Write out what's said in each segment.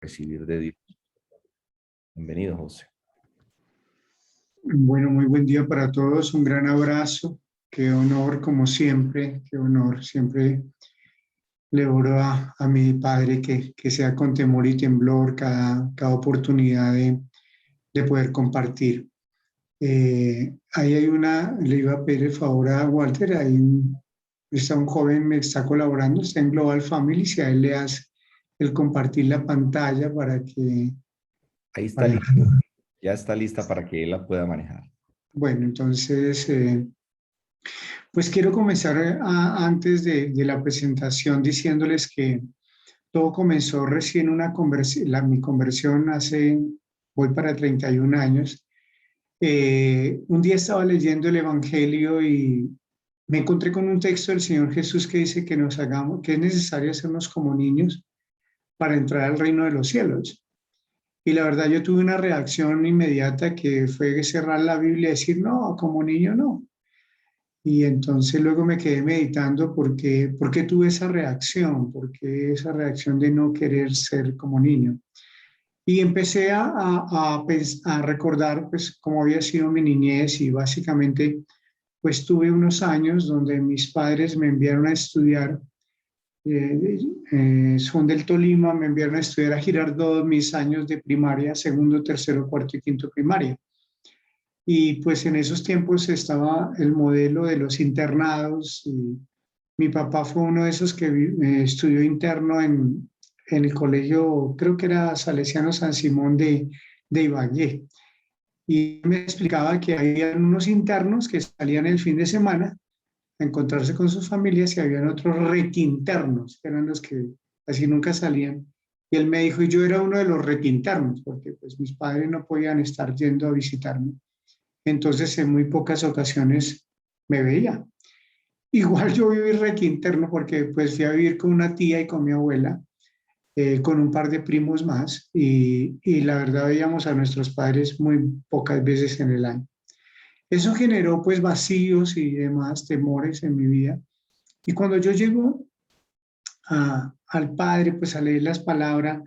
recibir de Dios. Bienvenido, José. Bueno, muy buen día para todos, un gran abrazo, qué honor como siempre, qué honor, siempre le oro a mi Padre que sea con temor y temblor cada oportunidad de poder compartir. Ahí le iba a pedir el favor a Walter, está un joven, me está colaborando, está en Global Family, si a él le hace el compartir la pantalla para que... Ahí está lista. Ya está lista para que él la pueda manejar. Bueno, entonces, pues quiero comenzar antes de la presentación diciéndoles que todo comenzó recién mi conversión voy para 31 años. Un día estaba leyendo el Evangelio y me encontré con un texto del Señor Jesús que dice que es necesario hacernos como niños para entrar al reino de los cielos. Y la verdad yo tuve una reacción inmediata que fue cerrar la Biblia y decir, no, como niño no. Y entonces luego me quedé meditando por qué tuve esa reacción, esa reacción de no querer ser como niño. Y empecé a recordar pues cómo había sido mi niñez y básicamente pues tuve unos años donde mis padres me enviaron a estudiar, son del Tolima, me enviaron a estudiar a Girardot mis años de primaria, segundo, tercero, cuarto y quinto primaria. Y pues en esos tiempos estaba el modelo de los internados y mi papá fue uno de esos que estudió interno en el colegio, creo que era Salesiano San Simón de Ibagué. Y me explicaba que había unos internos que salían el fin de semana a encontrarse con sus familias y habían otros requinternos, que eran los que así nunca salían. Y él me dijo, y yo era uno de los requinternos, porque pues mis padres no podían estar yendo a visitarme. Entonces en muy pocas ocasiones me veía. Igual yo viví requinterno porque pues fui a vivir con una tía y con mi abuela, con un par de primos más y la verdad veíamos a nuestros padres muy pocas veces en el año. Eso generó pues vacíos y demás temores en mi vida. Y cuando yo llego al Padre, pues a leer las palabras,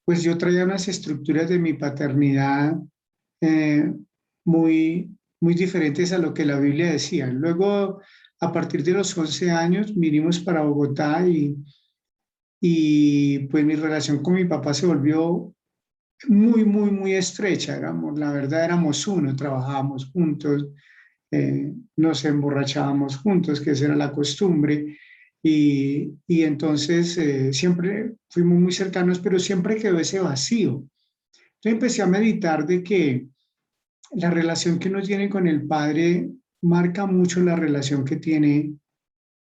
pues yo traía unas estructuras de mi paternidad eh, muy diferentes a lo que la Biblia decía. Luego, a partir de los 11 años, vinimos para Bogotá y pues mi relación con mi papá se volvió muy estrecha. La verdad, éramos uno, trabajábamos juntos, nos emborrachábamos juntos, que esa era la costumbre. Y entonces siempre fuimos muy cercanos, pero siempre quedó ese vacío. Entonces empecé a meditar de que la relación que uno tiene con el Padre marca mucho la relación que tiene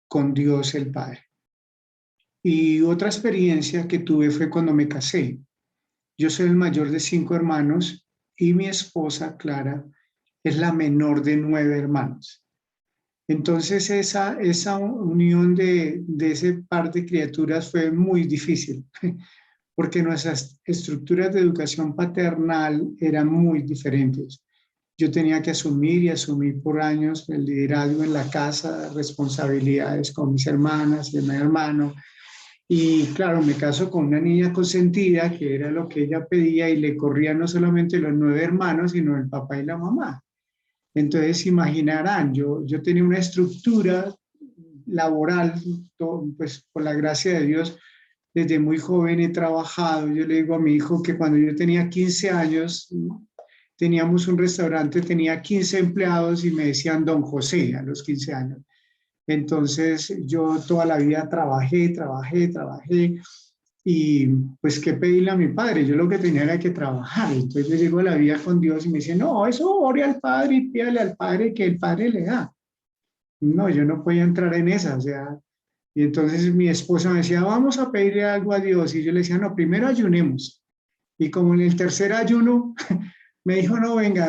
con Dios el Padre. Y otra experiencia que tuve fue cuando me casé. Yo soy el mayor de 5 hermanos y mi esposa, Clara, es la menor de 9 hermanos. Entonces esa unión de ese par de criaturas fue muy difícil, porque nuestras estructuras de educación paternal eran muy diferentes. Yo tenía que asumir y asumir por años el liderazgo en la casa, responsabilidades con mis hermanas y mi hermano. Y claro, me caso con una niña consentida, que era lo que ella pedía, y le corría no solamente los 9 hermanos, sino el papá y la mamá. Entonces, imaginarán, yo tenía una estructura laboral, pues por la gracia de Dios, desde muy joven he trabajado. Yo le digo a mi hijo que cuando yo tenía 15 años, teníamos un restaurante, tenía 15 empleados y me decían Don José a los 15 años. Entonces yo toda la vida trabajé y pues qué pedirle a mi padre, yo lo que tenía era que trabajar. Entonces yo llego a la vida con Dios y me dice, no, eso ore al Padre y pídale al Padre que el Padre le da. No, yo no podía entrar en esa, o sea, y entonces mi esposa me decía, vamos a pedirle algo a Dios. Y yo le decía, no, primero ayunemos. Y como en el tercer ayuno, me dijo, no, venga,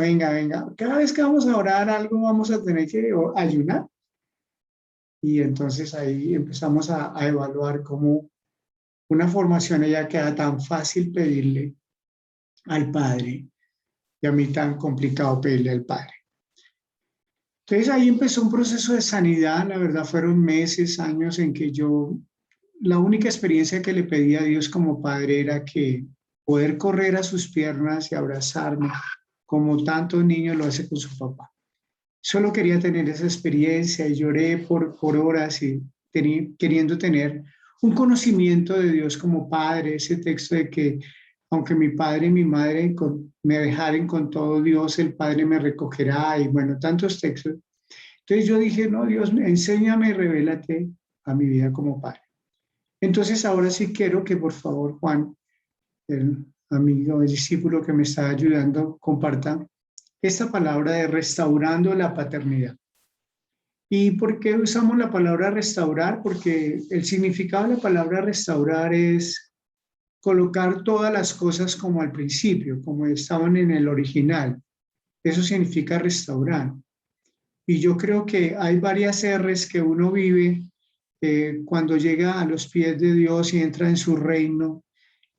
cada vez que vamos a orar algo vamos a tener que ayunar. Y entonces ahí empezamos a evaluar cómo una formación ella queda tan fácil pedirle al Padre y a mí tan complicado pedirle al Padre. Entonces ahí empezó un proceso de sanidad, la verdad fueron meses, años en que la única experiencia que le pedía a Dios como Padre era que poder correr a sus piernas y abrazarme, como tantos niños lo hacen con su papá. Solo quería tener esa experiencia y lloré por horas y queriendo tener un conocimiento de Dios como Padre, ese texto de que aunque mi padre y mi madre me dejaren con todo Dios, el Padre me recogerá y bueno, tantos textos. Entonces yo dije, no, Dios, enséñame y revélate a mi vida como Padre. Entonces ahora sí quiero que por favor Juan, el amigo, el discípulo que me está ayudando, comparta esta palabra de restaurando la paternidad. ¿Y por qué usamos la palabra restaurar? Porque el significado de la palabra restaurar es colocar todas las cosas como al principio, como estaban en el original. Eso significa restaurar. Y yo creo que hay varias R's que uno vive cuando llega a los pies de Dios y entra en su reino.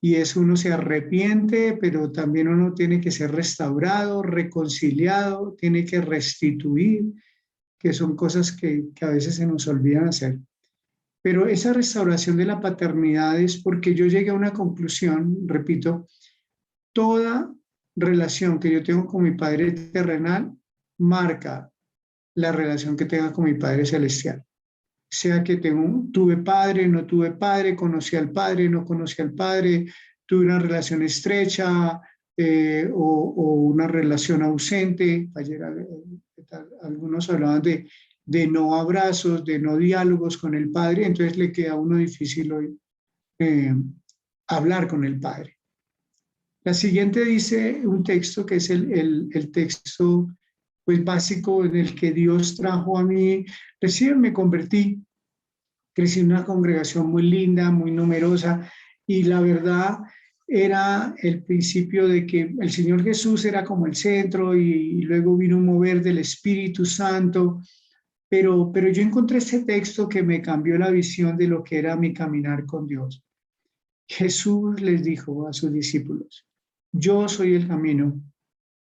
Y es uno se arrepiente, pero también uno tiene que ser restaurado, reconciliado, tiene que restituir, que son cosas que a veces se nos olvidan hacer. Pero esa restauración de la paternidad es porque yo llegué a una conclusión, repito, toda relación que yo tengo con mi Padre terrenal marca la relación que tenga con mi Padre celestial. Sea que tuve padre, no tuve padre, conocí al Padre, no conocí al Padre, tuve una relación estrecha o una relación ausente. Ayer algunos hablaban de no abrazos, de no diálogos con el Padre, entonces le queda a uno difícil hoy hablar con el Padre. La siguiente dice un texto que es el texto pues, básico en el que Dios trajo a mí. Recién me convertí, crecí en una congregación muy linda, muy numerosa, y la verdad era el principio de que el Señor Jesús era como el centro y luego vino un mover del Espíritu Santo, pero yo encontré este texto que me cambió la visión de lo que era mi caminar con Dios. Jesús les dijo a sus discípulos, yo soy el camino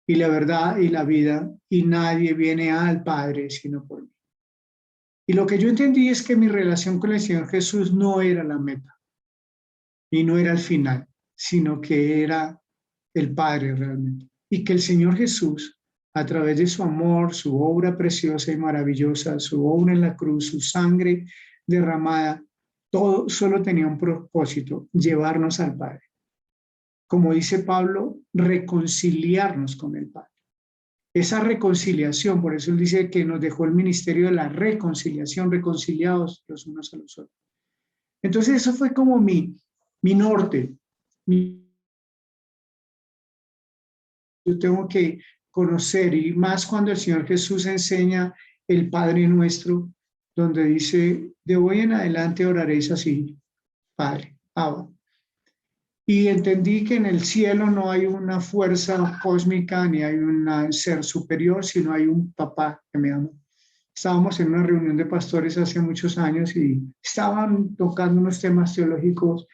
y la verdad y la vida, y nadie viene al Padre sino por mí. Y lo que yo entendí es que mi relación con el Señor Jesús no era la meta y no era el final, sino que era el Padre realmente. Y que el Señor Jesús, a través de su amor, su obra preciosa y maravillosa, su obra en la cruz, su sangre derramada, todo solo tenía un propósito, llevarnos al Padre. Como dice Pablo, reconciliarnos con el Padre. Esa reconciliación, por eso él dice que nos dejó el ministerio de la reconciliación, reconciliados los unos a los otros. Entonces eso fue como mi norte. Yo tengo que conocer, y más cuando el Señor Jesús enseña el Padre Nuestro, donde dice, de hoy en adelante oraréis así, Padre, Abba. Y entendí que en el cielo no hay una fuerza cósmica ni hay un ser superior, sino hay un papá que me ama. Estábamos en una reunión de pastores hace muchos años y estaban tocando unos temas teológicos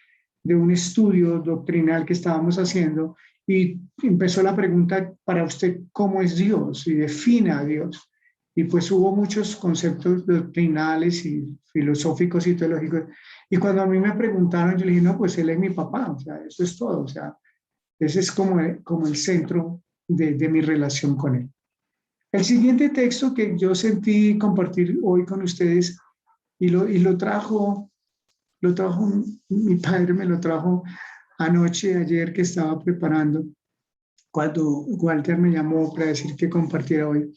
de un estudio doctrinal que estábamos haciendo y empezó la pregunta para usted, ¿cómo es Dios? Y defina a Dios. Y pues hubo muchos conceptos doctrinales y filosóficos y teológicos. Y cuando a mí me preguntaron, yo le dije, no, pues él es mi papá, o sea, eso es todo, o sea, ese es como el centro de mi relación con él. El siguiente texto que yo sentí compartir hoy con ustedes y lo trajo mi padre, me lo trajo anoche, ayer que estaba preparando, cuando Walter me llamó para decir que compartiera hoy.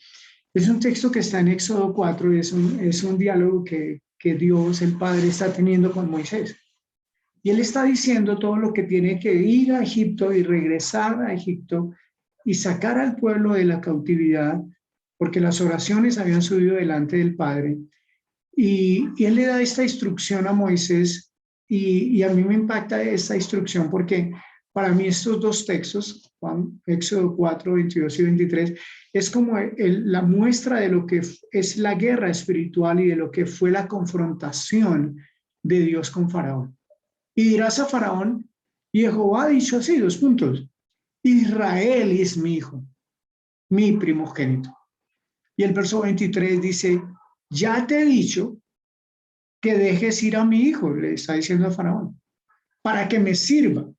Es un texto que está en Éxodo 4 y es un diálogo que Dios, el Padre, está teniendo con Moisés. Y él está diciendo todo lo que tiene que ir a Egipto y regresar a Egipto y sacar al pueblo de la cautividad, porque las oraciones habían subido delante del Padre. Y él le da esta instrucción a Moisés y a mí me impacta esta instrucción porque para mí estos dos textos, Éxodo 4, 22 y 23, es como la muestra de lo que es la guerra espiritual y de lo que fue la confrontación de Dios con Faraón. Y dirás a Faraón, y Jehová ha dicho así, 2 puntos, Israel es mi hijo, mi primogénito. Y el verso 23 dice, ya te he dicho que dejes ir a mi hijo, le está diciendo a Faraón, para que me sirva.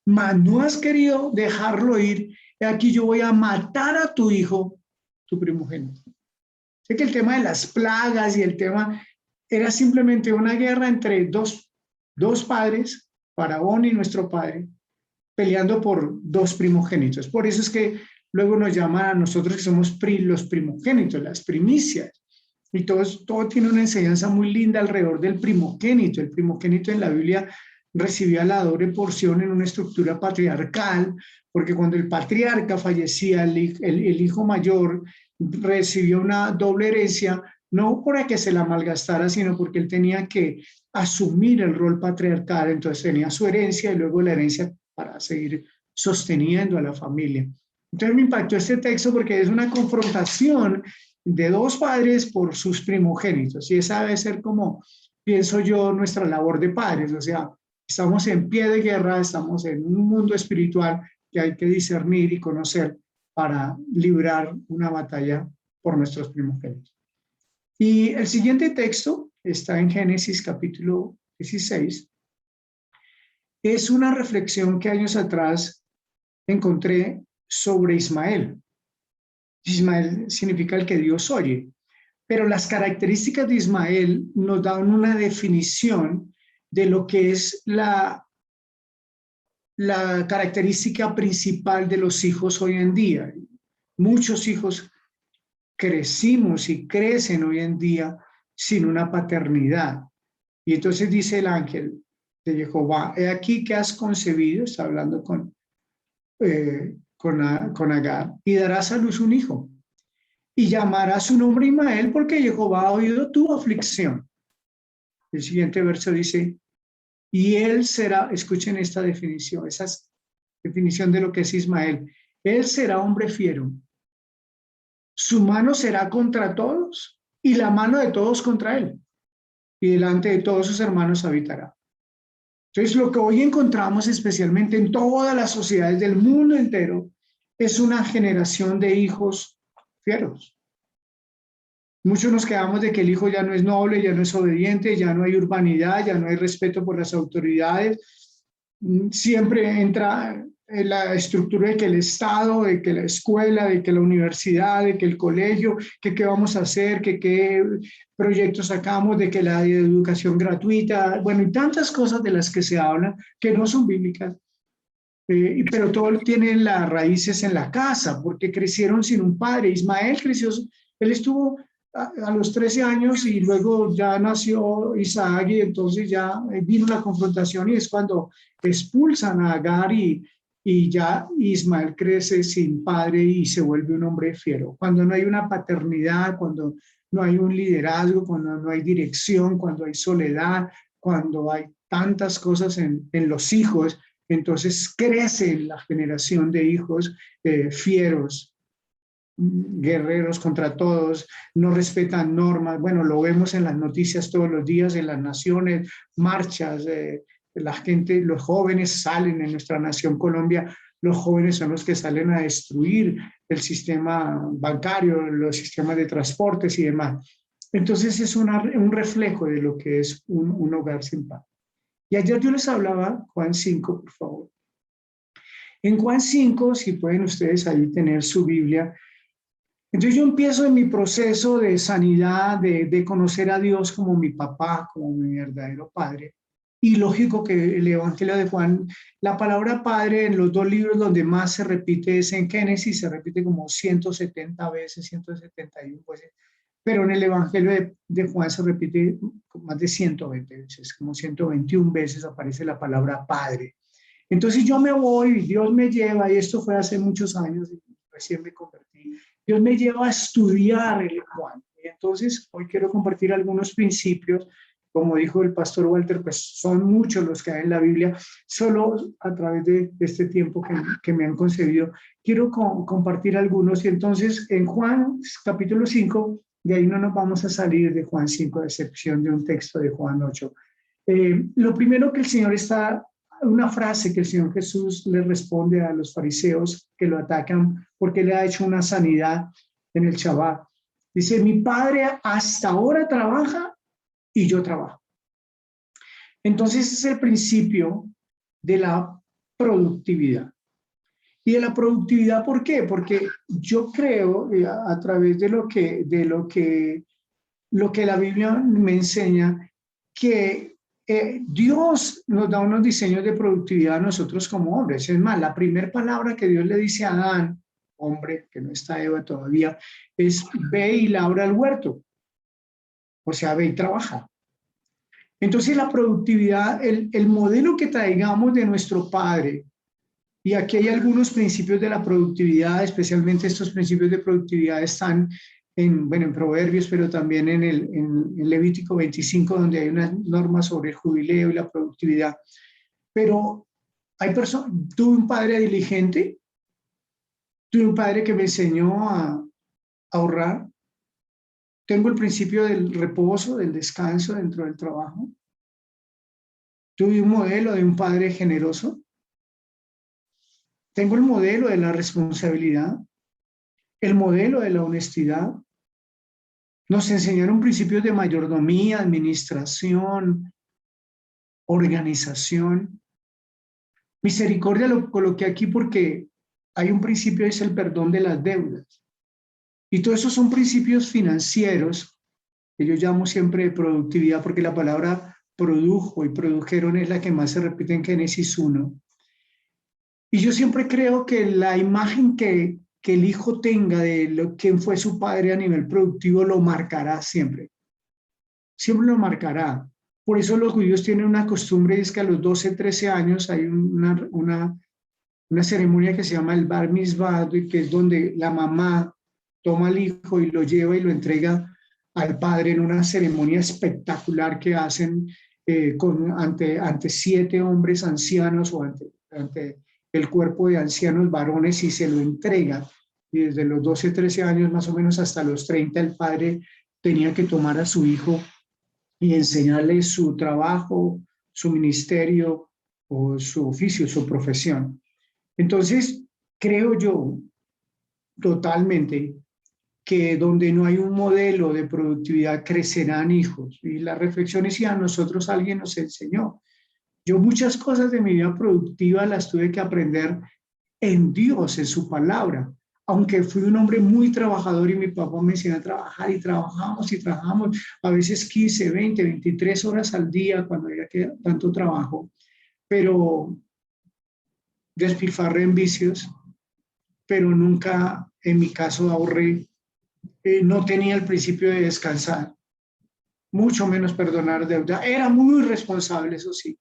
mas no has querido dejarlo ir, y aquí yo voy a matar a tu hijo, tu primogénito. Sé que el tema de las plagas y el tema era simplemente una guerra entre dos padres, Faraón y nuestro padre, peleando por dos primogénitos. Por eso es que luego nos llaman a nosotros que somos los primogénitos, las primicias. Y todo tiene una enseñanza muy linda alrededor del primogénito. El primogénito en la Biblia recibía la doble porción en una estructura patriarcal, porque cuando el patriarca fallecía, el hijo mayor recibió una doble herencia, no para que se la malgastara, sino porque él tenía que asumir el rol patriarcal, entonces tenía su herencia y luego la herencia para seguir sosteniendo a la familia. Entonces me impactó este texto porque es una confrontación de dos padres por sus primogénitos, y esa debe ser como, pienso yo, nuestra labor de padres. O sea, estamos en pie de guerra, estamos en un mundo espiritual que hay que discernir y conocer para librar una batalla por nuestros primogénitos. Y el siguiente texto está en Génesis capítulo 16. Es una reflexión que años atrás encontré sobre Ismael. Ismael significa el que Dios oye, pero las características de Ismael nos dan una definición de lo que es la característica principal de los hijos hoy en día. Muchos hijos crecimos y crecen hoy en día sin una paternidad. Y entonces dice el ángel de Jehová, he aquí que has concebido, está hablando con Agar, y darás a luz un hijo, y llamarás su nombre Ismael, porque Jehová ha oído tu aflicción. El siguiente verso dice, y él será, escuchen esta definición, esa definición de lo que es Ismael, él será hombre fiero, su mano será contra todos, y la mano de todos contra él, y delante de todos sus hermanos habitará. Entonces, lo que hoy encontramos, especialmente en todas las sociedades del mundo entero, es una generación de hijos fieros. Muchos nos quedamos de que el hijo ya no es noble, ya no es obediente, ya no hay urbanidad, ya no hay respeto por las autoridades. Siempre entra en la estructura de que el Estado, de que la escuela, de que la universidad, de que el colegio, que qué vamos a hacer, que qué proyectos sacamos, de que la educación gratuita, bueno, y tantas cosas de las que se hablan que no son bíblicas. Pero todo tiene las raíces en la casa, porque crecieron sin un padre. Ismael creció, él estuvo a los 13 años y luego ya nació Isaac, y entonces ya vino la confrontación, y es cuando expulsan a Agar, y ya Ismael crece sin padre y se vuelve un hombre fiero. Cuando no hay una paternidad, cuando no hay un liderazgo, cuando no hay dirección, cuando hay soledad, cuando hay tantas cosas en los hijos, entonces crece la generación de hijos fieros, guerreros contra todos, no respetan normas. Bueno, lo vemos en las noticias todos los días, en las naciones, marchas, la gente, los jóvenes salen en nuestra nación Colombia, los jóvenes son los que salen a destruir el sistema bancario, los sistemas de transportes y demás. Entonces es un reflejo de lo que es un hogar sin paz. Y ayer yo les hablaba, Juan 5, por favor. En Juan 5, si pueden ustedes ahí tener su Biblia. Entonces yo empiezo en mi proceso de sanidad, de conocer a Dios como mi papá, como mi verdadero padre. Y lógico que el Evangelio de Juan, la palabra padre en los dos libros donde más se repite es en Génesis, se repite como 170 veces, 171 veces, pero en el Evangelio de Juan se repite más de 120 veces, como 121 veces aparece la palabra padre. Entonces yo me voy, Dios me lleva, y esto fue hace muchos años, recién me convertí, Dios me lleva a estudiar el Juan. Y entonces hoy quiero compartir algunos principios. Como dijo el pastor Walter, pues son muchos los que hay en la Biblia. Solo a través de este tiempo que me han concedido, quiero compartir algunos. Y entonces en Juan capítulo 5, de ahí no nos vamos a salir de Juan 5, a excepción de un texto de Juan 8. Lo primero que el Señor está, una frase que el Señor Jesús le responde a los fariseos que lo atacan porque le ha hecho una sanidad en el Shabbat. Dice, mi padre hasta ahora trabaja y yo trabajo. Entonces es el principio de la productividad. Y de la productividad, ¿por qué? Porque yo creo, a través de lo que la Biblia me enseña, que Dios nos da unos diseños de productividad a nosotros como hombres. Es más, la primera palabra que Dios le dice a Adán, hombre, que no está Eva todavía, es ve y labra el huerto. O sea, ve y trabaja. Entonces la productividad, el modelo que traigamos de nuestro Padre, y aquí hay algunos principios de la productividad, especialmente estos principios de productividad están en Proverbios, pero también en Levítico 25, donde hay unas normas sobre el jubileo y la productividad. Pero hay personas, tuve un padre diligente, tuve un padre que me enseñó a ahorrar, tengo el principio del reposo, del descanso dentro del trabajo, tuve un modelo de un padre generoso, tengo el modelo de la responsabilidad, el modelo de la honestidad. Nos enseñaron principios de mayordomía, administración, organización. Misericordia lo coloqué aquí porque hay un principio, es el perdón de las deudas. Y todos esos son principios financieros que yo llamo siempre de productividad, porque la palabra produjo y produjeron es la que más se repite en Génesis 1. Y yo siempre creo que la imagen que el hijo tenga de quién fue su padre a nivel productivo lo marcará siempre. Siempre lo marcará. Por eso los judíos tienen una costumbre, es que a los 12, 13 años hay una ceremonia que se llama el Bar Mitzvah, que es donde la mamá toma al hijo y lo lleva y lo entrega al padre en una ceremonia espectacular que hacen ante 7 hombres ancianos o ante el cuerpo de ancianos varones y se lo entrega. Y desde los 12, 13 años más o menos hasta los 30 el padre tenía que tomar a su hijo y enseñarle su trabajo, su ministerio o su oficio, su profesión. Entonces, creo yo totalmente que donde no hay un modelo de productividad crecerán hijos. Y la reflexión es si a nosotros alguien nos enseñó. Yo muchas cosas de mi vida productiva las tuve que aprender en Dios, en su palabra. Aunque fui un hombre muy trabajador y mi papá me enseñó a trabajar y trabajamos, a veces 15, 20, 23 horas al día cuando había tanto trabajo, pero despilfarré en vicios, pero nunca en mi caso ahorré, no tenía el principio de descansar, mucho menos perdonar deuda, era muy responsable, eso sí.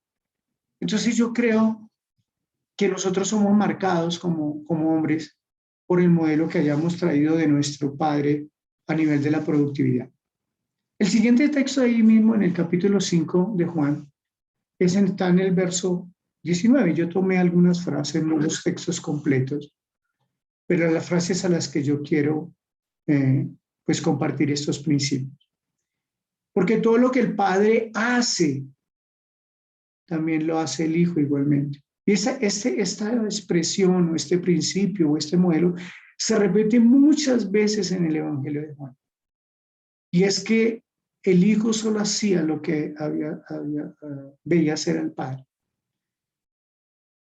Entonces yo creo que nosotros somos marcados como hombres por el modelo que hayamos traído de nuestro padre a nivel de la productividad. El siguiente texto ahí mismo en el capítulo 5 de Juan está en el verso 19. Yo tomé algunas frases, no los textos completos, pero las frases a las que yo quiero pues compartir estos principios. Porque todo lo que el padre hace, también lo hace el hijo igualmente. Y esta expresión o este principio o este modelo se repite muchas veces en el Evangelio de Juan. Y es que el hijo solo hacía lo que veía hacer al padre.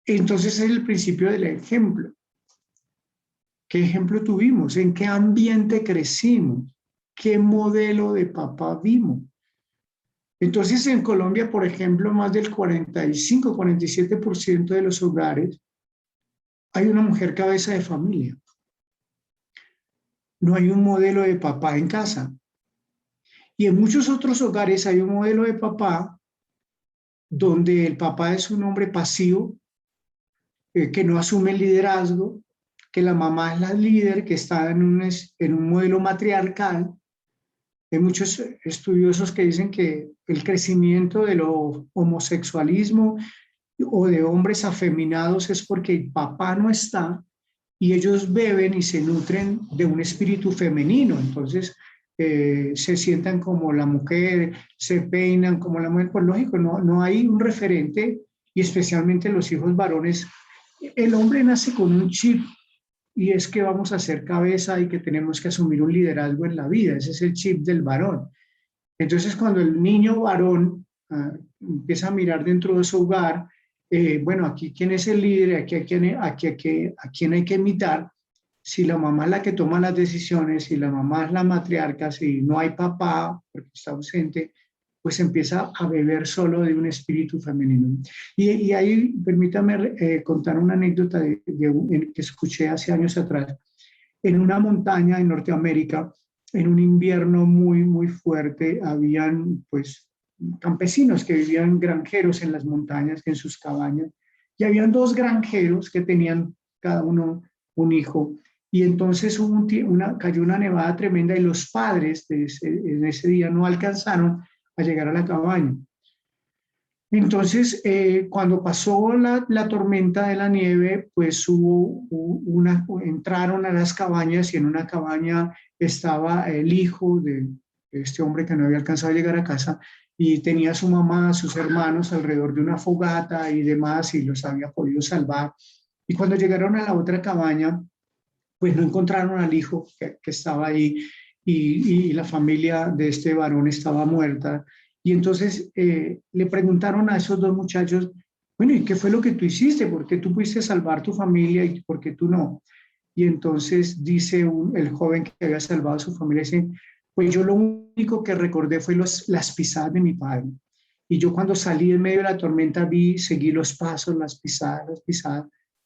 Entonces es el principio del ejemplo. ¿Qué ejemplo tuvimos? ¿En qué ambiente crecimos? ¿Qué modelo de papá vimos? Entonces, en Colombia, por ejemplo, más del 45-47% de los hogares hay una mujer cabeza de familia. No hay un modelo de papá en casa. Y en muchos otros hogares hay un modelo de papá donde el papá es un hombre pasivo, que no asume el liderazgo, que la mamá es la líder, que está en un modelo matriarcal. Hay muchos estudiosos que dicen que el crecimiento del homosexualismo o de hombres afeminados es porque el papá no está y ellos beben y se nutren de un espíritu femenino. Entonces se sientan como la mujer, se peinan como la mujer. Pues lógico, no hay un referente y especialmente los hijos varones. El hombre nace con un chip y es que vamos a ser cabeza y que tenemos que asumir un liderazgo en la vida. Ese es el chip del varón. Entonces, cuando el niño varón empieza a mirar dentro de su hogar bueno, aquí quién es el líder, a quién hay que imitar. Si la mamá es la que toma las decisiones, si la mamá es la matriarca, si no hay papá porque está ausente, pues empieza a beber solo de un espíritu femenino. Y ahí permítame contar una anécdota que escuché hace años atrás. En una montaña en Norteamérica, en un invierno muy, muy fuerte, habían pues campesinos que vivían granjeros en las montañas, en sus cabañas, y habían dos granjeros que tenían cada uno un hijo. Y entonces cayó una nevada tremenda y los padres en ese día no alcanzaron a llegar a la cabaña. Entonces, cuando pasó la tormenta de la nieve, pues entraron a las cabañas y en una cabaña estaba el hijo de este hombre que no había alcanzado a llegar a casa y tenía a su mamá, a sus hermanos alrededor de una fogata y demás y los había podido salvar. Y cuando llegaron a la otra cabaña, pues no encontraron al hijo que estaba ahí y la familia de este varón estaba muerta. Y entonces le preguntaron a esos dos muchachos, bueno, ¿y qué fue lo que tú hiciste? ¿Por qué tú pudiste salvar tu familia y por qué tú no? Y entonces dice el joven que había salvado a su familia, dice, pues yo lo único que recordé fue las pisadas de mi padre. Y yo cuando salí en medio de la tormenta seguí los pasos, las pisadas,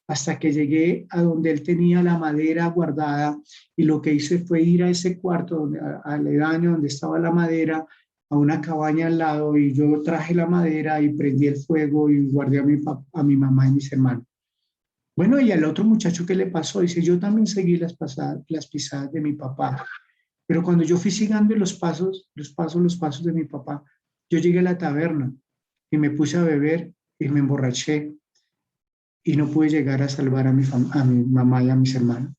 hasta que llegué a donde él tenía la madera guardada y lo que hice fue ir a ese cuarto aledaño donde estaba la madera, a una cabaña al lado y yo traje la madera y prendí el fuego y guardé a mi mamá y mis hermanos. Bueno, y al otro muchacho, ¿qué le pasó? Dice, yo también seguí las pisadas de mi papá, pero cuando yo fui siguiendo los pasos de mi papá, yo llegué a la taberna y me puse a beber y me emborraché y no pude llegar a salvar a mi mamá y a mis hermanos.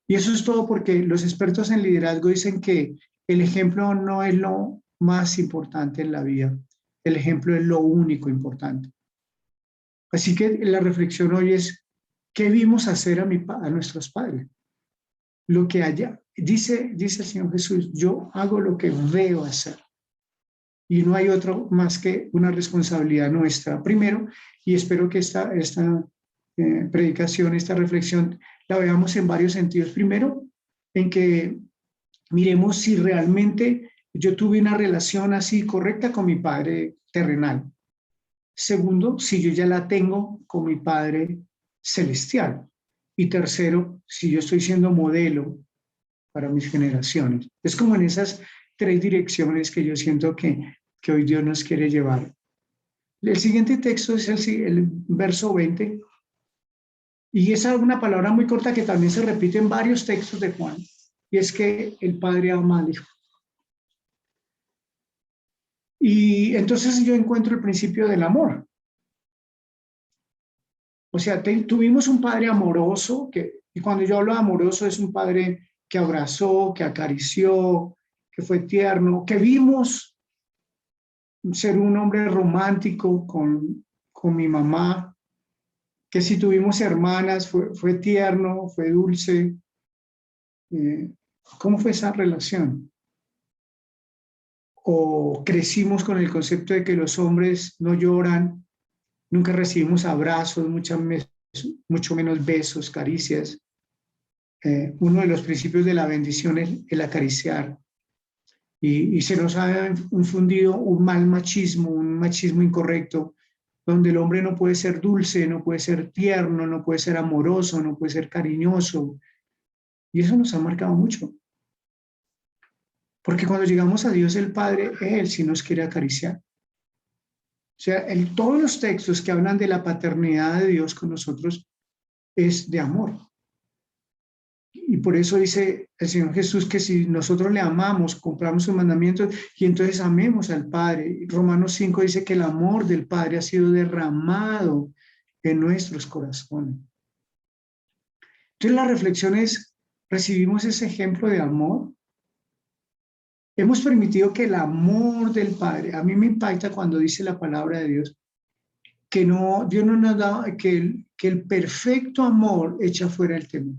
Y eso es todo porque los expertos en liderazgo dicen que el ejemplo no es lo más importante en la vida, el ejemplo es lo único importante. Así que la reflexión hoy es, ¿qué vimos hacer a nuestros padres? Lo que haya, dice el Señor Jesús, yo hago lo que veo hacer. Y no hay otro más que una responsabilidad nuestra. Primero, y espero que esta predicación, esta reflexión, la veamos en varios sentidos. Primero, en que miremos si realmente yo tuve una relación así correcta con mi padre terrenal. Segundo, si yo ya la tengo con mi padre celestial. Y tercero, si yo estoy siendo modelo para mis generaciones. Es como en esas tres direcciones que yo siento que hoy Dios nos quiere llevar. El siguiente texto es el verso 20 y es una palabra muy corta que también se repite en varios textos de Juan y es que el Padre ama al Hijo. Y entonces yo encuentro el principio del amor. O sea, tuvimos un Padre amoroso y cuando yo hablo de amoroso es un Padre que abrazó, que acarició, que fue tierno, que vimos ser un hombre romántico con mi mamá, que si tuvimos hermanas fue tierno, fue dulce. ¿Cómo fue esa relación? O crecimos con el concepto de que los hombres no lloran, nunca recibimos abrazos, mucho menos besos, caricias. Uno de los principios de la bendición es el acariciar. Y se nos ha infundido un machismo incorrecto, donde el hombre no puede ser dulce, no puede ser tierno, no puede ser amoroso, no puede ser cariñoso. Y eso nos ha marcado mucho. Porque cuando llegamos a Dios el Padre, Él sí nos quiere acariciar. O sea, todos los textos que hablan de la paternidad de Dios con nosotros es de amor. Y por eso dice el Señor Jesús que si nosotros le amamos, compramos sus mandamientos y entonces amemos al Padre. Romanos 5 dice que el amor del Padre ha sido derramado en nuestros corazones. Entonces la reflexión es, ¿recibimos ese ejemplo de amor? Hemos permitido que el amor del Padre, a mí me impacta cuando dice la palabra de Dios, que no, Dios no nos da, que el perfecto amor echa fuera el temor.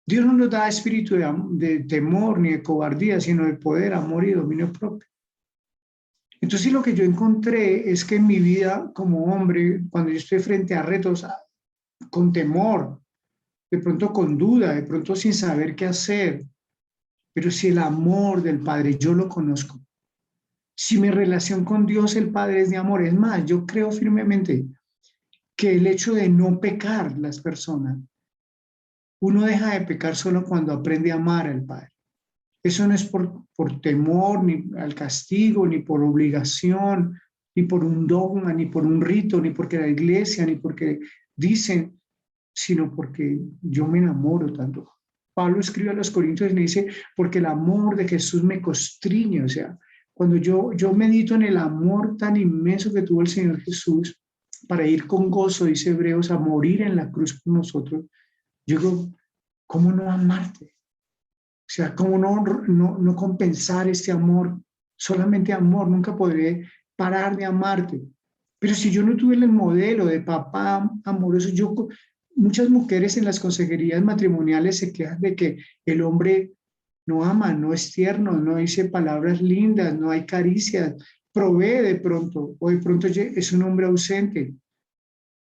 Dios no nos da espíritu de temor ni de cobardía, sino de poder, amor y dominio propio. Entonces lo que yo encontré es que en mi vida como hombre, cuando yo estoy frente a retos, con temor, de pronto con duda, de pronto sin saber qué hacer, pero si el amor del Padre yo lo conozco, si mi relación con Dios el Padre es de amor, es más, yo creo firmemente que el hecho de no pecar las personas, uno deja de pecar solo cuando aprende a amar al Padre. Eso no es por temor, ni al castigo, ni por obligación, ni por un dogma, ni por un rito, ni porque la iglesia, ni porque dicen, sino porque yo me enamoro tanto. Pablo escribe a los Corintios y me dice, porque el amor de Jesús me constriñe. O sea, cuando yo medito en el amor tan inmenso que tuvo el Señor Jesús para ir con gozo, dice Hebreos, a morir en la cruz por nosotros, yo digo, ¿cómo no amarte? O sea, ¿cómo no compensar este amor? Solamente amor, nunca podré parar de amarte. Pero si yo no tuve el modelo de papá amoroso, muchas mujeres en las consejerías matrimoniales se quejan de que el hombre no ama, no es tierno, no dice palabras lindas, no hay caricias, provee de pronto, o de pronto es un hombre ausente.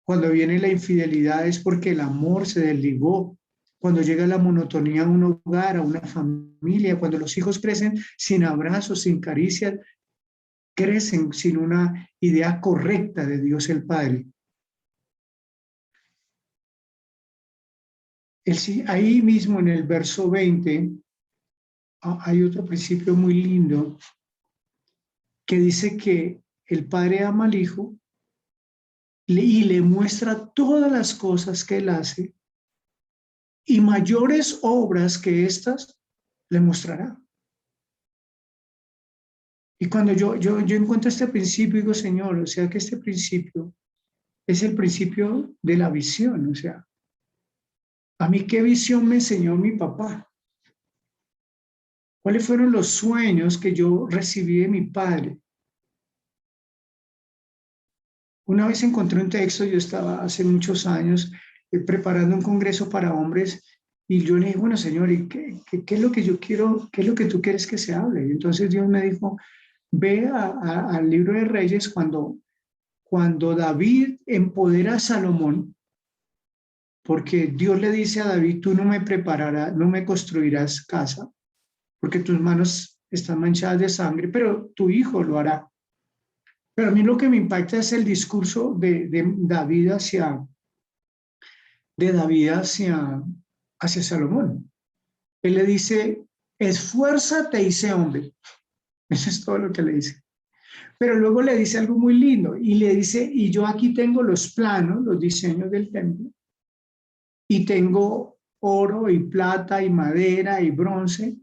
Cuando viene la infidelidad es porque el amor se desligó. Cuando llega la monotonía a un hogar, a una familia, cuando los hijos crecen sin abrazos, sin caricias, crecen sin una idea correcta de Dios el Padre. Ahí mismo en el verso 20 hay otro principio muy lindo que dice que el Padre ama al Hijo y le muestra todas las cosas que Él hace y mayores obras que estas le mostrará. Y cuando yo encuentro este principio, digo, Señor, o sea que este principio es el principio de la visión, o sea, ¿a mí qué visión me enseñó mi papá? ¿Cuáles fueron los sueños que yo recibí de mi padre? Una vez encontré un texto, yo estaba hace muchos años preparando un congreso para hombres y yo le dije, bueno, Señor, ¿y qué es lo que yo quiero, qué es lo que tú quieres que se hable? Y entonces Dios me dijo, ve al libro de Reyes cuando David empodera a Salomón, porque Dios le dice a David, tú no me prepararás, no me construirás casa, porque tus manos están manchadas de sangre, pero tu hijo lo hará. Pero a mí lo que me impacta es el discurso de David hacia Salomón. Él le dice, esfuérzate y sé hombre. Eso es todo lo que le dice. Pero luego le dice algo muy lindo y le dice, y yo aquí tengo los planos, los diseños del templo, y tengo oro y plata y madera y bronce,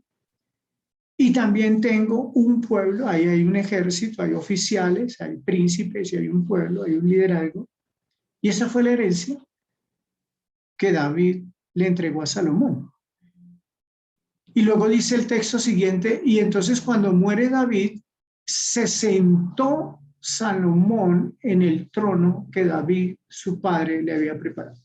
y también tengo un pueblo, ahí hay un ejército, hay oficiales, hay príncipes, y hay un pueblo, hay un liderazgo. Y esa fue la herencia que David le entregó a Salomón. Y luego dice el texto siguiente, y entonces cuando muere David, se sentó Salomón en el trono que David, su padre, le había preparado.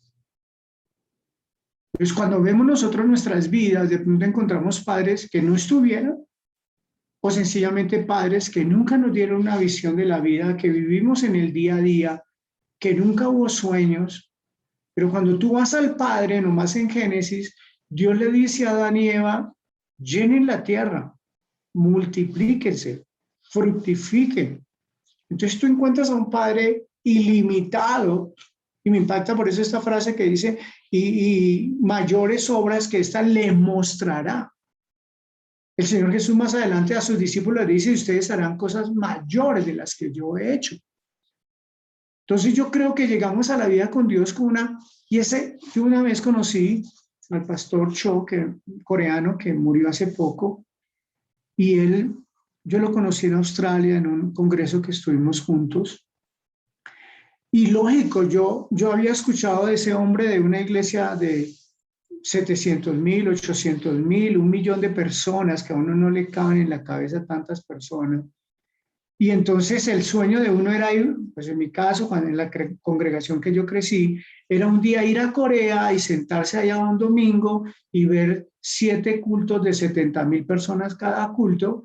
Entonces, cuando vemos nosotros nuestras vidas, de pronto encontramos padres que no estuvieron, o sencillamente padres que nunca nos dieron una visión de la vida, que vivimos en el día a día, que nunca hubo sueños. Pero cuando tú vas al Padre, nomás en Génesis, Dios le dice a Adán y Eva, llenen la tierra, multiplíquense, fructifiquen. Entonces tú encuentras a un Padre ilimitado, y me impacta por eso esta frase que dice, y mayores obras que ésta le mostrará. El Señor Jesús más adelante a sus discípulos dice, ustedes harán cosas mayores de las que yo he hecho. Entonces yo creo que llegamos a la vida con Dios con yo una vez conocí al pastor Cho, coreano, que murió hace poco, y yo lo conocí en Australia en un congreso que estuvimos juntos. Y lógico, yo había escuchado de ese hombre de una iglesia de 700,000, 800,000, 1,000,000 de personas, que a uno no le caben en la cabeza tantas personas. Y entonces el sueño de uno era ir, pues en mi caso, cuando en la congregación que yo crecí, era un día ir a Corea y sentarse allá un domingo y ver 7 cultos de 70,000 personas cada culto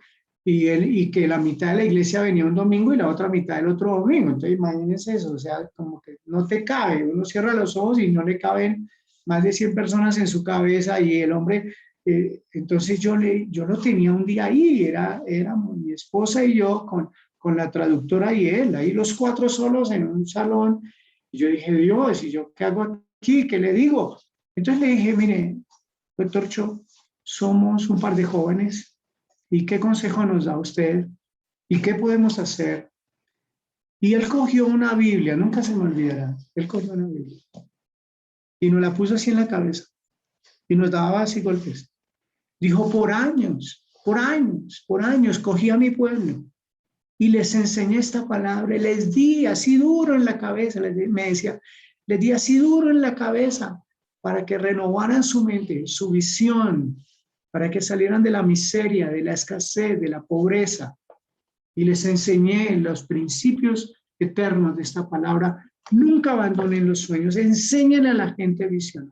y que la mitad de la iglesia venía un domingo y la otra mitad el otro domingo. Entonces imagínense eso, o sea, como que no te cabe, uno cierra los ojos y no le caben más de 100 personas en su cabeza y el hombre, entonces yo lo tenía un día ahí, éramos mi esposa y yo con la traductora y él, ahí los cuatro solos en un salón. Y yo dije, Dios, ¿y yo qué hago aquí? ¿Qué le digo? Entonces le dije, mire, doctor Cho, somos un par de jóvenes. ¿Y qué consejo nos da usted? ¿Y qué podemos hacer? Y él cogió una Biblia, nunca se me olvidará. Él cogió una Biblia y nos la puso así en la cabeza y nos daba así golpes. Dijo, por años, cogí a mi pueblo y les enseñé esta palabra y les di así duro en la cabeza, me decía, les di así duro en la cabeza para que renovaran su mente, su visión, para que salieran de la miseria, de la escasez, de la pobreza. Y les enseñé los principios eternos de esta palabra. Nunca abandonen los sueños, enseñen a la gente visión.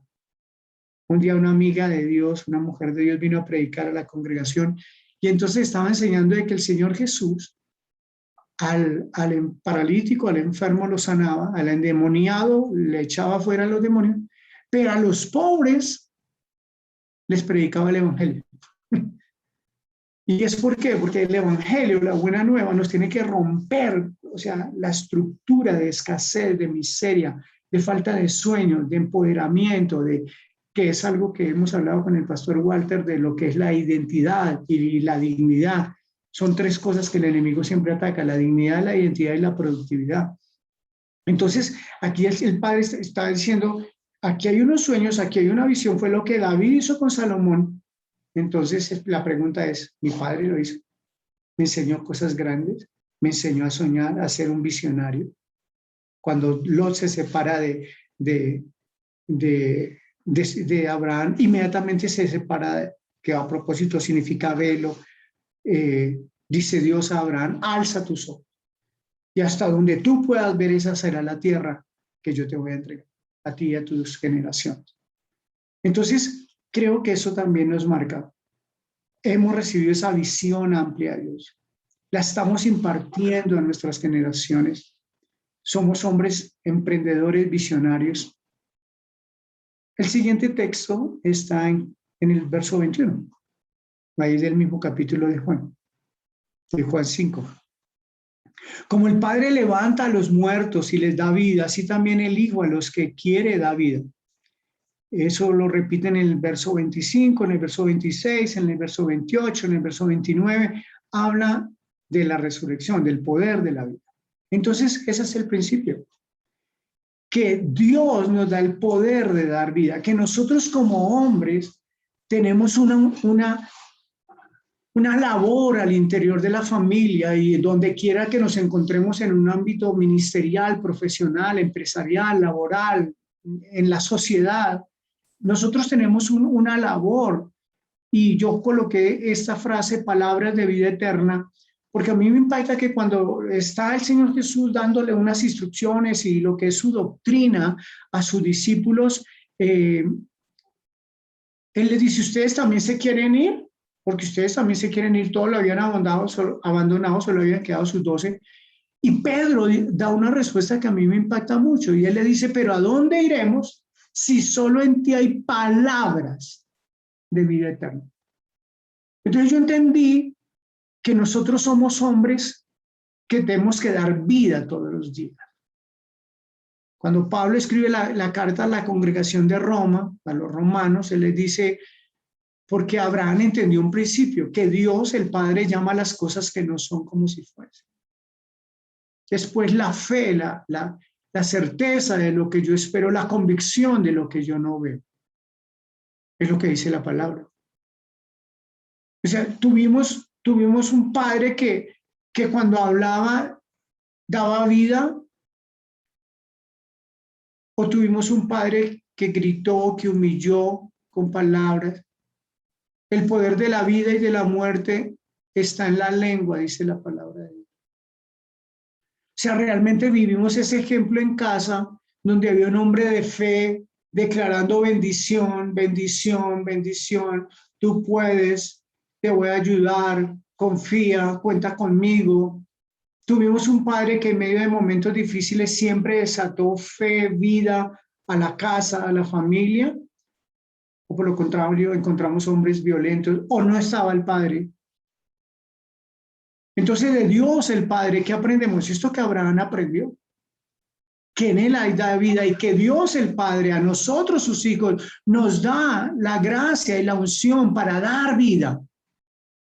Un día una amiga de Dios, una mujer de Dios, vino a predicar a la congregación y entonces estaba enseñando de que el Señor Jesús al paralítico, al enfermo lo sanaba, al endemoniado le echaba fuera a los demonios, pero a los pobres les predicaba el evangelio. ¿Y es por qué? Porque el evangelio, la buena nueva, nos tiene que romper, o sea, la estructura de escasez, de miseria, de falta de sueños, de empoderamiento, que es algo que hemos hablado con el pastor Walter, de lo que es la identidad y la dignidad. Son tres cosas que el enemigo siempre ataca: la dignidad, la identidad y la productividad. Entonces, aquí el Padre está diciendo, aquí hay unos sueños, aquí hay una visión, fue lo que David hizo con Salomón. Entonces, la pregunta es, ¿mi padre lo hizo? ¿Me enseñó cosas grandes? ¿Me enseñó a soñar, a ser un visionario? Cuando Lot se separa de Abraham, inmediatamente se separa, que a propósito significa velo. Dice Dios a Abraham, alza tus ojos y hasta donde tú puedas ver, esa será la tierra que yo te voy a entregar a ti y a tus generaciones. Entonces, creo que eso también nos marca. Hemos recibido esa visión amplia de Dios. La estamos impartiendo a nuestras generaciones. Somos hombres emprendedores, visionarios. El siguiente texto está en el verso 21. Ahí del mismo capítulo de Juan 5. Como el Padre levanta a los muertos y les da vida, así también el Hijo a los que quiere da vida. Eso lo repite en el verso 25, en el verso 26, en el verso 28, en el verso 29. Habla de la resurrección, del poder de la vida. Entonces, ese es el principio. Que Dios nos da el poder de dar vida, que nosotros como hombres tenemos una labor al interior de la familia y donde quiera que nos encontremos en un ámbito ministerial, profesional, empresarial, laboral, en la sociedad. Nosotros tenemos una labor, y yo coloqué esta frase, palabras de vida eterna, porque a mí me impacta que cuando está el Señor Jesús dándole unas instrucciones y lo que es su doctrina a sus discípulos, Él les dice, ¿ustedes también se quieren ir? Porque ustedes también se quieren ir, todos lo habían abandonado, solo habían quedado sus 12. Y Pedro da una respuesta que a mí me impacta mucho, y él le dice, ¿pero a dónde iremos si solo en ti hay palabras de vida eterna? Entonces yo entendí que nosotros somos hombres que tenemos que dar vida todos los días. Cuando Pablo escribe la carta a la congregación de Roma, a los romanos, él les dice, porque Abraham entendió un principio, que Dios, el Padre, llama a las cosas que no son como si fuesen. Después la fe, la certeza de lo que yo espero, la convicción de lo que yo no veo. Es lo que dice la palabra. O sea, tuvimos un padre que cuando hablaba daba vida, o tuvimos un padre que gritó, que humilló con palabras. El poder de la vida y de la muerte está en la lengua, dice la palabra de Dios. O sea, realmente vivimos ese ejemplo en casa, donde había un hombre de fe declarando bendición, bendición, bendición. Tú puedes, te voy a ayudar, confía, cuenta conmigo. Tuvimos un padre que en medio de momentos difíciles siempre desató fe, vida a la casa, a la familia. O por lo contrario, encontramos hombres violentos o no estaba el padre. Entonces, de Dios el Padre, ¿qué aprendemos? Esto que Abraham aprendió, que en él hay vida y que Dios el Padre a nosotros, sus hijos, nos da la gracia y la unción para dar vida.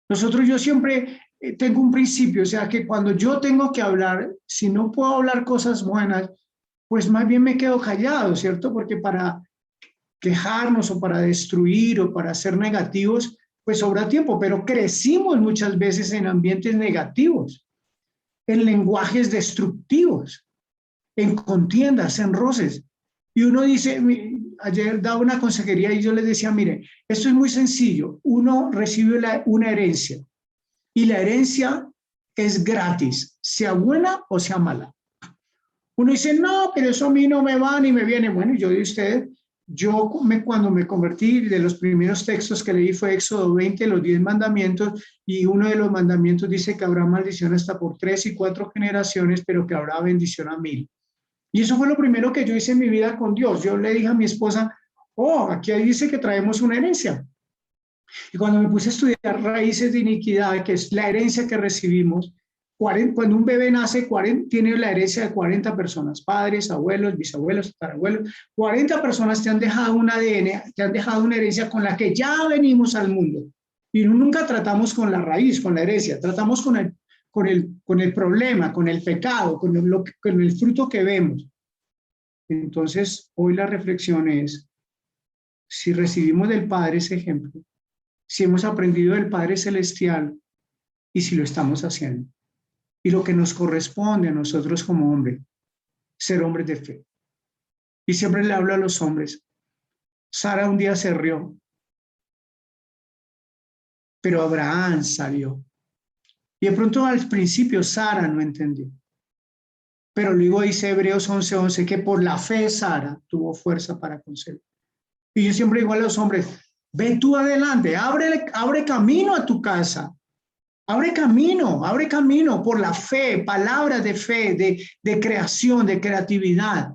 Nosotros, yo siempre tengo un principio, o sea, que cuando yo tengo que hablar, si no puedo hablar cosas buenas, pues más bien me quedo callado, ¿cierto? Porque para quejarnos o para destruir o para ser negativos, pues sobra tiempo, pero crecimos muchas veces en ambientes negativos, en lenguajes destructivos, en contiendas, en roces. Y uno dice, ayer daba una consejería y yo les decía, mire, esto es muy sencillo, uno recibe una herencia y la herencia es gratis, sea buena o sea mala. Uno dice, no, pero eso a mí no me va ni me viene. Bueno, yo de usted, cuando me convertí, de los primeros textos que leí fue Éxodo 20, los 10 mandamientos, y uno de los mandamientos dice que habrá maldición hasta por 3 y 4 generaciones, pero que habrá bendición a 1000. Y eso fue lo primero que yo hice en mi vida con Dios. Yo le dije a mi esposa, oh, aquí dice que traemos una herencia. Y cuando me puse a estudiar raíces de iniquidad, que es la herencia que recibimos, cuando un bebé nace, tiene la herencia de 40 personas, padres, abuelos, bisabuelos, tatarabuelos. 40 personas te han dejado un ADN, te han dejado una herencia con la que ya venimos al mundo. Y nunca tratamos con la raíz, con la herencia, tratamos con el problema, con el pecado, con el fruto que vemos. Entonces, hoy la reflexión es, si recibimos del Padre ese ejemplo, si hemos aprendido del Padre Celestial y si lo estamos haciendo. Y lo que nos corresponde a nosotros como hombres, ser hombres de fe. Y siempre le hablo a los hombres. Sara un día se rió, pero Abraham salió. Y de pronto al principio Sara no entendió. Pero luego dice Hebreos 11:11 que por la fe Sara tuvo fuerza para concebir. Y yo siempre digo a los hombres, ve tú adelante, abre camino a tu casa. Abre camino por la fe, palabras de fe, de creación, de creatividad.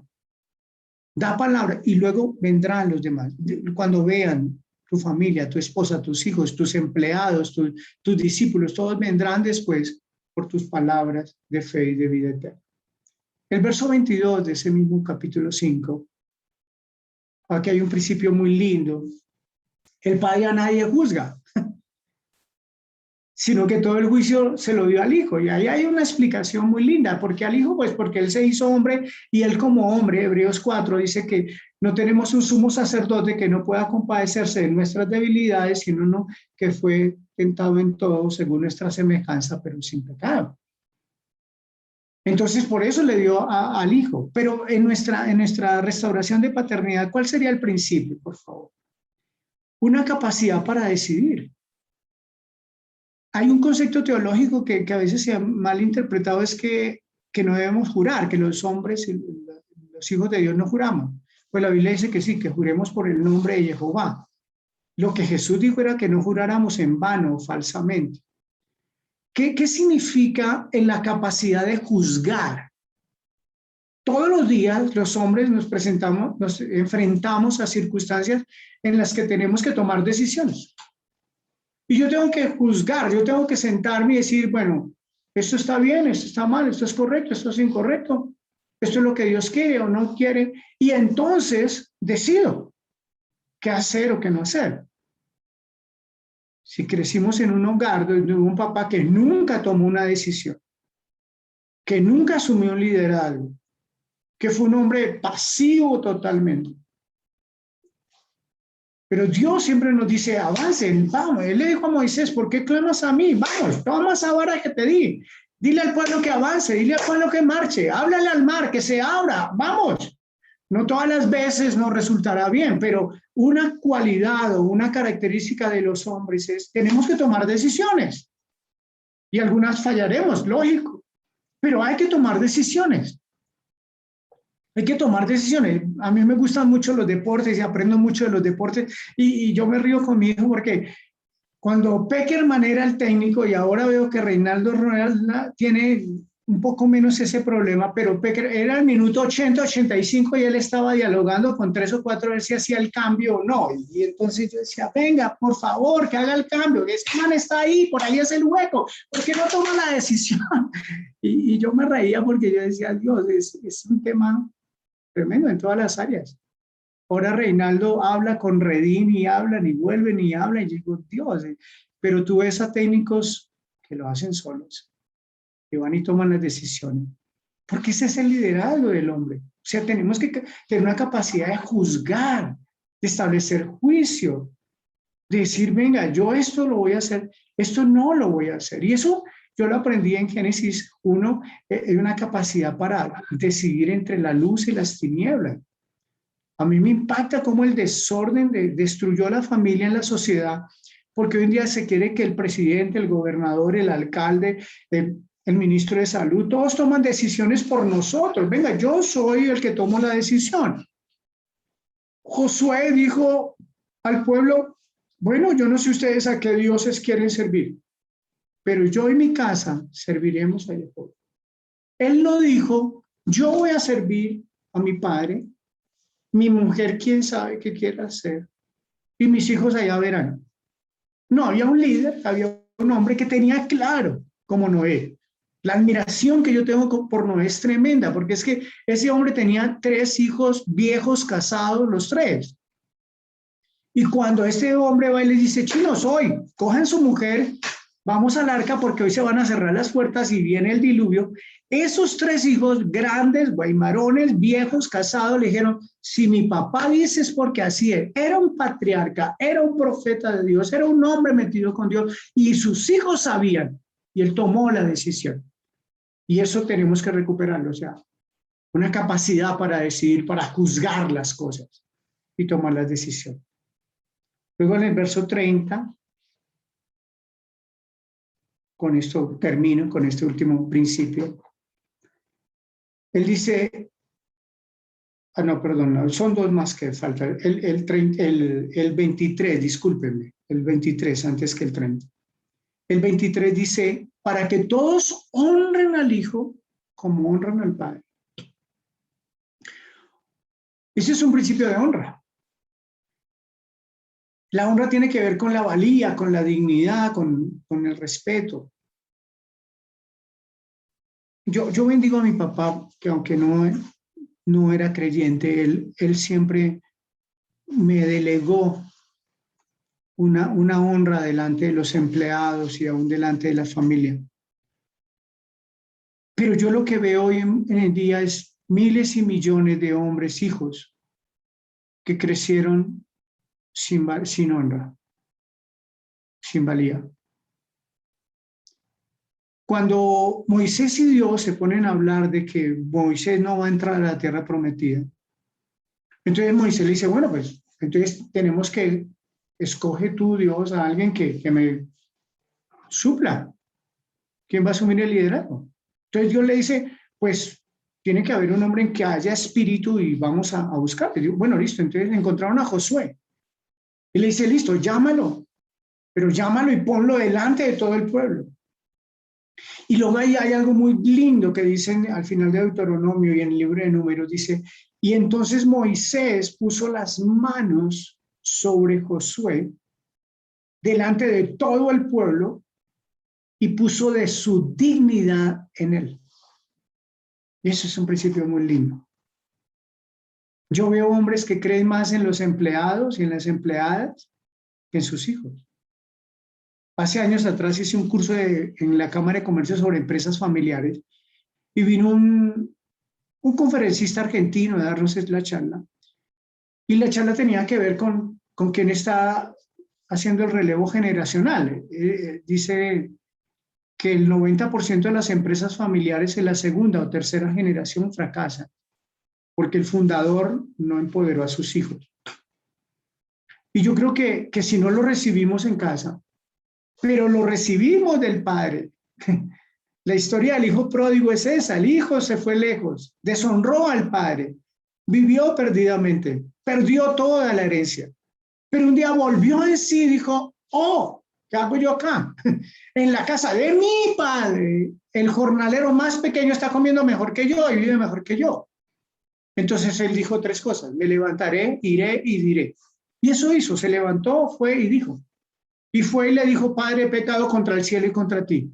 Da palabra y luego vendrán los demás. Cuando vean tu familia, tu esposa, tus hijos, tus empleados, tus discípulos, todos vendrán después por tus palabras de fe y de vida eterna. El verso 22 de ese mismo capítulo 5, aquí hay un principio muy lindo. El Padre a nadie juzga, sino que todo el juicio se lo dio al Hijo. Y ahí hay una explicación muy linda. ¿Por qué al Hijo? Pues porque Él se hizo hombre y Él como hombre, Hebreos 4, dice que no tenemos un sumo sacerdote que no pueda compadecerse de nuestras debilidades, sino uno que fue tentado en todo según nuestra semejanza, pero sin pecado. Entonces, por eso le dio al Hijo. Pero en nuestra restauración de paternidad, ¿cuál sería el principio, por favor? Una capacidad para decidir. Hay un concepto teológico que a veces se ha mal interpretado, es que no debemos jurar, que los hombres, los hijos de Dios no juramos. Pues la Biblia dice que sí, que juremos por el nombre de Jehová. Lo que Jesús dijo era que no juráramos en vano o falsamente. ¿Qué significa en la capacidad de juzgar? Todos los días los hombres nos enfrentamos a circunstancias en las que tenemos que tomar decisiones. Y yo tengo que juzgar, yo tengo que sentarme y decir, bueno, esto está bien, esto está mal, esto es correcto, esto es incorrecto, esto es lo que Dios quiere o no quiere, y entonces decido qué hacer o qué no hacer. Si crecimos en un hogar de un papá que nunca tomó una decisión, que nunca asumió un liderazgo, que fue un hombre pasivo totalmente, pero Dios siempre nos dice, avancen, vamos. Él le dijo a Moisés, ¿por qué clamas a mí? Vamos, toma esa vara que te di. Dile al pueblo que avance, dile al pueblo que marche, háblale al mar, que se abra, vamos. No todas las veces nos resultará bien, pero una cualidad o una característica de los hombres es, tenemos que tomar decisiones. Y algunas fallaremos, lógico, pero hay que tomar decisiones. Hay que tomar decisiones. A mí me gustan mucho los deportes y aprendo mucho de los deportes y yo me río con mi hijo porque Cuando Peckerman era el técnico, y ahora veo que Reinaldo Rueda tiene un poco menos ese problema, pero Peckerman era el minuto 80, 85 y él estaba dialogando con 3 o 4 a ver si hacía el cambio o no. Y entonces yo decía, venga, por favor, que haga el cambio. Este man está ahí, por ahí es el hueco. ¿Por qué no toma la decisión? Y yo me reía porque yo decía, Dios, es un tema tremendo en todas las áreas. Ahora Reinaldo habla con Redín y hablan y vuelven y hablan y digo, Dios, pero tú ves a técnicos que lo hacen solos, que van y toman las decisiones, porque ese es el liderazgo del hombre. O sea, tenemos que tener una capacidad de juzgar, de establecer juicio, de decir, venga, yo esto lo voy a hacer, esto no lo voy a hacer. Y eso yo lo aprendí en Génesis 1, es una capacidad para decidir entre la luz y las tinieblas. A mí me impacta cómo el desorden destruyó la familia en la sociedad, porque hoy en día se quiere que el presidente, el gobernador, el alcalde, el ministro de salud, todos toman decisiones por nosotros. Venga, yo soy el que tomo la decisión. Josué dijo al pueblo, bueno, yo no sé ustedes a qué dioses quieren servir, pero yo y mi casa serviremos a Jehová. Él no dijo, yo voy a servir a mi padre, mi mujer, quién sabe qué quiere hacer, y mis hijos allá verán. No, había un líder, había un hombre que tenía claro, como Noé. La admiración que yo tengo por Noé es tremenda, porque es que ese hombre tenía 3 hijos viejos, casados, los 3. Y cuando este hombre va y les dice, chinos, hoy, cojan su mujer, vamos al arca porque hoy se van a cerrar las puertas y viene el diluvio. Esos 3 hijos grandes, guaymarones, viejos, casados, le dijeron, si mi papá dice es porque así es. Era un patriarca, era un profeta de Dios, era un hombre metido con Dios y sus hijos sabían y él tomó la decisión. Y eso tenemos que recuperarlo, o sea, una capacidad para decidir, para juzgar las cosas y tomar las decisiones. Luego en el verso 30, con esto termino, con este último principio. Él dice, no, perdón, no, son 2 más que faltan. El 23, discúlpenme, el 23 antes que el 30. El 23 dice, para que todos honren al Hijo como honran al Padre. Ese es un principio de honra. La honra tiene que ver con la valía, con la dignidad, con el respeto. Yo bendigo a mi papá, que aunque no era creyente, él siempre me delegó una honra delante de los empleados y aún delante de la familia. Pero yo lo que veo hoy en el día es miles y millones de hombres, hijos, que crecieron sin honra, sin valía. Cuando Moisés y Dios se ponen a hablar de que Moisés no va a entrar a la tierra prometida, entonces Moisés le dice, bueno, pues entonces tenemos que escoge tú, Dios, a alguien que me supla. ¿Quién va a asumir el liderazgo? Entonces Dios le dice, pues tiene que haber un hombre en que haya espíritu y vamos a buscar. Y digo, bueno, listo, entonces encontraron a Josué. Y le dice, listo, llámalo, pero llámalo y ponlo delante de todo el pueblo. Y luego ahí hay algo muy lindo que dicen al final de Deuteronomio y en el libro de Números, dice, y entonces Moisés puso las manos sobre Josué delante de todo el pueblo y puso de su dignidad en él. Y eso es un principio muy lindo. Yo veo hombres que creen más en los empleados y en las empleadas que en sus hijos. Hace años atrás hice un curso en la Cámara de Comercio sobre empresas familiares y vino un conferencista argentino a darnos la charla. Y la charla tenía que ver con quién está haciendo el relevo generacional. Dice que el 90% de las empresas familiares en la segunda o tercera generación fracasan porque el fundador no empoderó a sus hijos. Y yo creo que si no lo recibimos en casa, pero lo recibimos del padre. La historia del hijo pródigo es esa, el hijo se fue lejos, deshonró al padre, vivió perdidamente, perdió toda la herencia, pero un día volvió en sí y dijo, oh, ¿Qué hago yo acá? En la casa de mi padre, el jornalero más pequeño está comiendo mejor que yo y vive mejor que yo. Entonces él dijo tres cosas: me levantaré, iré y diré. Y eso hizo, se levantó, fue y dijo. Y fue y le dijo: Padre, he pecado contra el cielo y contra ti.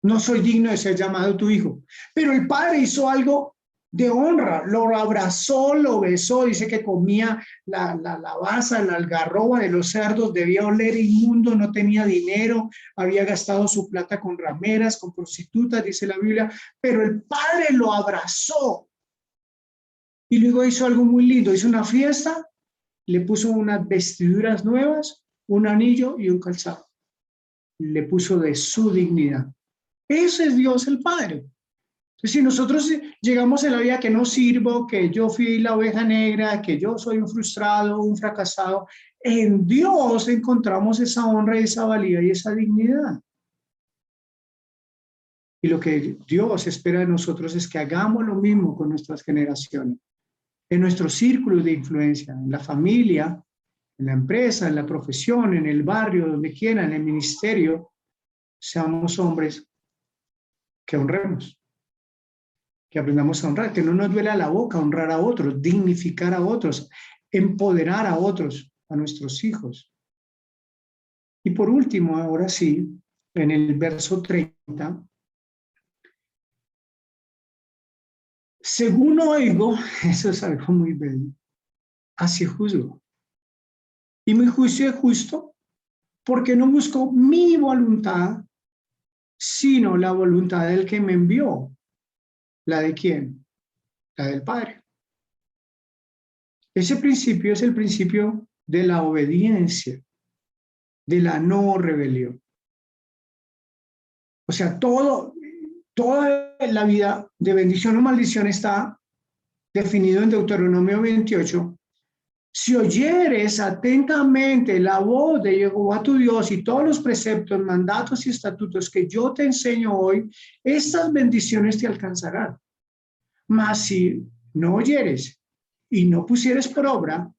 No soy digno de ser llamado tu hijo. Pero el padre hizo algo de honra, lo abrazó, lo besó, dice que comía la baza, la algarroba de los cerdos, debía oler inmundo, no tenía dinero, había gastado su plata con rameras, con prostitutas, dice la Biblia, pero el padre lo abrazó. Y luego hizo algo muy lindo, hizo una fiesta, le puso unas vestiduras nuevas, un anillo y un calzado. Le puso de su dignidad. Ese es Dios el Padre. Entonces, si nosotros llegamos en la vida que no sirvo, que yo fui la oveja negra, que yo soy un frustrado, un fracasado, en Dios encontramos esa honra, esa valía y esa dignidad. Y lo que Dios espera de nosotros es que hagamos lo mismo con nuestras generaciones, en nuestros círculos de influencia, en la familia, en la empresa, en la profesión, en el barrio, donde quiera, en el ministerio, seamos hombres que honremos, que aprendamos a honrar, que no nos duela la boca honrar a otros, dignificar a otros, empoderar a otros, a nuestros hijos. Y por último, ahora sí, en el verso 30, según oigo, eso es algo muy bello, así juzgo. Y mi juicio es justo porque no busco mi voluntad, sino la voluntad del que me envió. ¿La de quién? La del Padre. Ese principio es el principio de la obediencia, de la no rebelión. O sea, toda la vida de bendición o maldición está definido en Deuteronomio 28. Si oyeres atentamente la voz de Jehová tu Dios y todos los preceptos, mandatos y estatutos que yo te enseño hoy, estas bendiciones te alcanzarán. Mas si no oyeres y no pusieres por obra,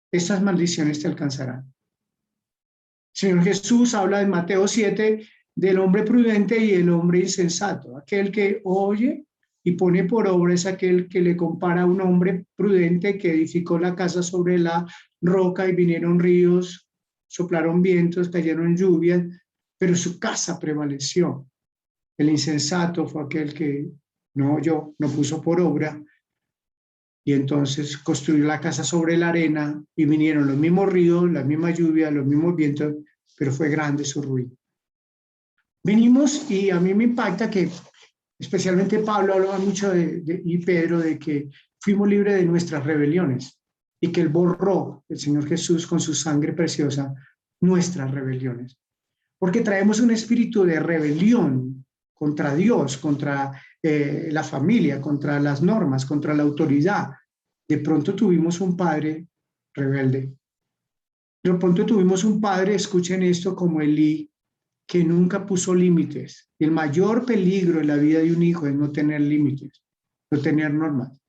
estas maldiciones te alcanzarán. Señor Jesús habla en Mateo 7 del hombre prudente y el hombre insensato. Aquel que oye y pone por obra es aquel que le compara a un hombre prudente que edificó la casa sobre la roca y vinieron ríos, soplaron vientos, cayeron lluvias, pero su casa prevaleció. El insensato fue aquel que no oyó, no puso por obra, y entonces construyó la casa sobre la arena y vinieron los mismos ríos, la misma lluvia, los mismos vientos, pero fue grande su ruina. Venimos y a mí me impacta que especialmente Pablo hablaba mucho y Pedro de que fuimos libres de nuestras rebeliones y que él borró, el Señor Jesús con su sangre preciosa, nuestras rebeliones. Porque traemos un espíritu de rebelión contra Dios, contra la familia, contra las normas, contra la autoridad. De pronto tuvimos un padre rebelde. De pronto tuvimos un padre, escuchen esto, como Elí, que nunca puso límites. El mayor peligro en la vida de un hijo es no tener límites, no tener normas.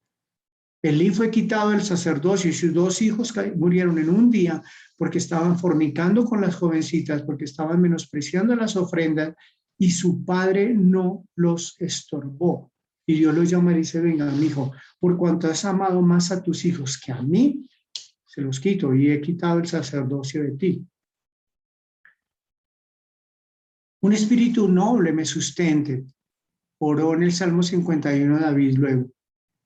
Elí fue quitado del sacerdocio y sus dos hijos murieron en un día porque estaban fornicando con las jovencitas, porque estaban menospreciando las ofrendas y su padre no los estorbó. Y Dios los llama y dice: venga, mi hijo, por cuanto has amado más a tus hijos que a mí, se los quito y he quitado el sacerdocio de ti. Un espíritu noble me sustente, oró en el Salmo 51 David luego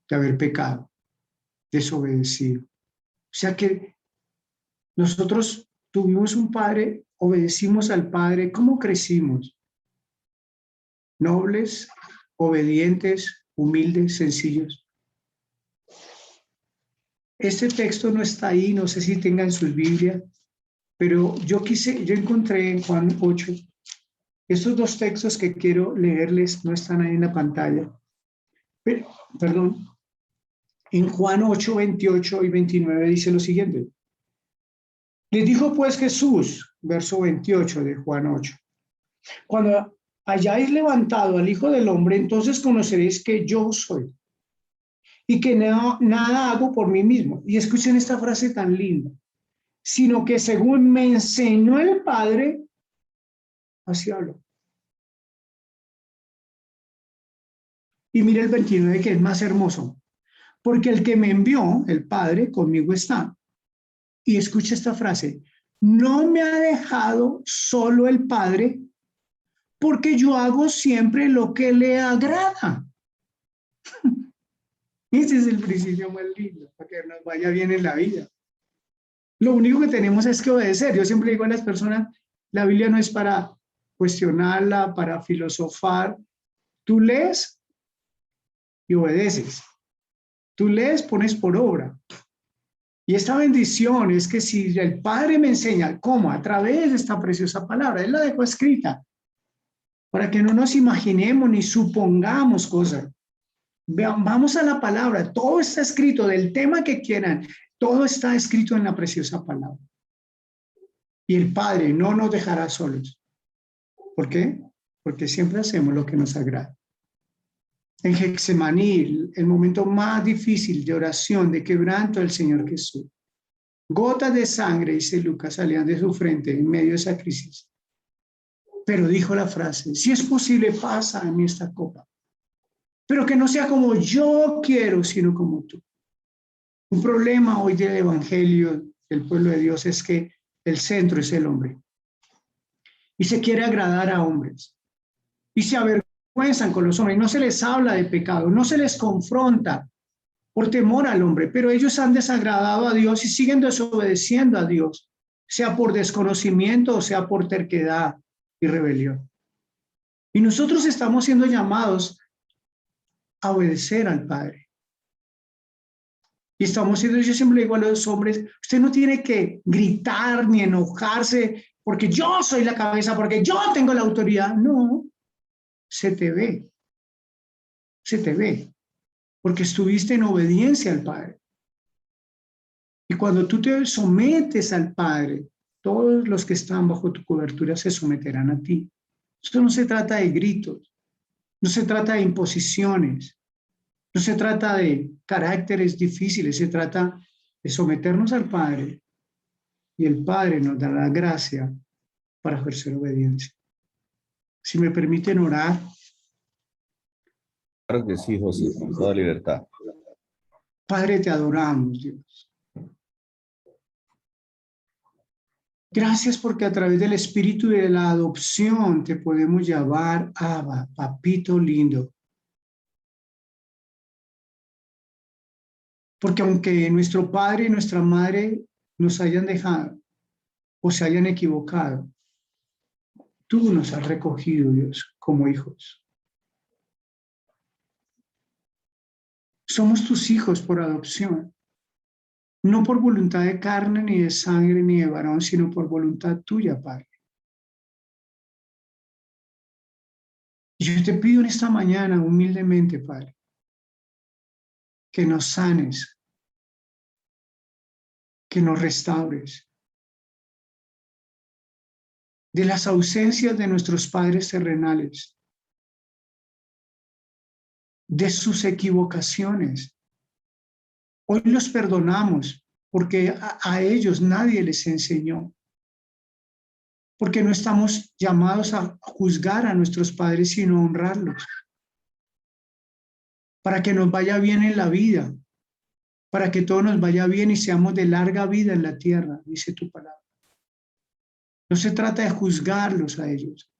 de haber pecado, desobedecido. O sea que nosotros tuvimos un padre, obedecimos al padre. ¿Cómo crecimos? Nobles, obedientes, humildes, sencillos. Este texto no está ahí, no sé si tengan sus Biblias, pero yo encontré en Juan 8. Estos dos textos que quiero leerles no están ahí en la pantalla. Pero, perdón. En Juan 8, 28 y 29 dice lo siguiente. Les dijo pues Jesús, verso 28 de Juan 8. Cuando hayáis levantado al Hijo del Hombre, entonces conoceréis que yo soy y que nada hago por mí mismo. Y escuchen esta frase tan linda. Sino que según me enseñó el Padre, Así hablo. Y mire el 29 que es más hermoso. Porque el que me envió, el Padre, conmigo está. Y escucha esta frase. No me ha dejado solo el Padre, porque yo hago siempre lo que le agrada. Ese es el principio más lindo, para que nos vaya bien en la vida. Lo único que tenemos es que obedecer. Yo siempre digo a las personas, la Biblia no es para cuestionarla, para filosofar. Tú lees y obedeces. Tú lees, pones por obra. Y esta bendición es que si el Padre me enseña cómo, a través de esta preciosa palabra, Él la dejó escrita, para que no nos imaginemos ni supongamos cosas. Vamos a la palabra, todo está escrito, del tema que quieran, todo está escrito en la preciosa palabra. Y el Padre no nos dejará solos. ¿Por qué? Porque siempre hacemos lo que nos agrada. En Getsemaní, el momento más difícil de oración, de quebranto del Señor Jesús, gotas de sangre, dice Lucas, salían de su frente en medio de esa crisis. Pero dijo la frase, si es posible, pasa a mí esta copa. Pero que no sea como yo quiero, sino como tú. Un problema hoy del evangelio del pueblo de Dios es que el centro es el hombre. Y se quiere agradar a hombres. Y se avergüenzan con los hombres. No se les habla de pecado, no se les confronta por temor al hombre. Pero ellos han desagradado a Dios y siguen desobedeciendo a Dios, sea por desconocimiento o sea por terquedad y rebelión. Y nosotros estamos siendo llamados a obedecer al Padre. Y estamos siendo, yo siempre le digo a los hombres, usted no tiene que gritar ni enojarse porque yo soy la cabeza, porque yo tengo la autoridad. No, se te ve, porque estuviste en obediencia al Padre. Y cuando tú te sometes al Padre, todos los que están bajo tu cobertura se someterán a ti. Esto no se trata de gritos, no se trata de imposiciones, no se trata de caracteres difíciles, se trata de someternos al Padre y el Padre nos dará gracia para ejercer obediencia. Si me permiten orar. Claro que sí, José, con toda libertad. Padre, te adoramos, Dios. Gracias porque a través del Espíritu y de la adopción te podemos llamar Abba, papito lindo. Porque aunque nuestro padre y nuestra madre nos hayan dejado o se hayan equivocado, tú nos has recogido, Dios, como hijos. Somos tus hijos por adopción, no por voluntad de carne, ni de sangre, ni de varón, sino por voluntad tuya, Padre. Y yo te pido en esta mañana, humildemente, Padre, que nos sanes, que nos restaures de las ausencias de nuestros padres terrenales, de sus equivocaciones. Hoy los perdonamos porque a ellos nadie les enseñó, porque no estamos llamados a juzgar a nuestros padres, sino a honrarlos, para que nos vaya bien en la vida, para que todo nos vaya bien y seamos de larga vida en la tierra, dice tu palabra. No se trata de juzgarlos a ellos,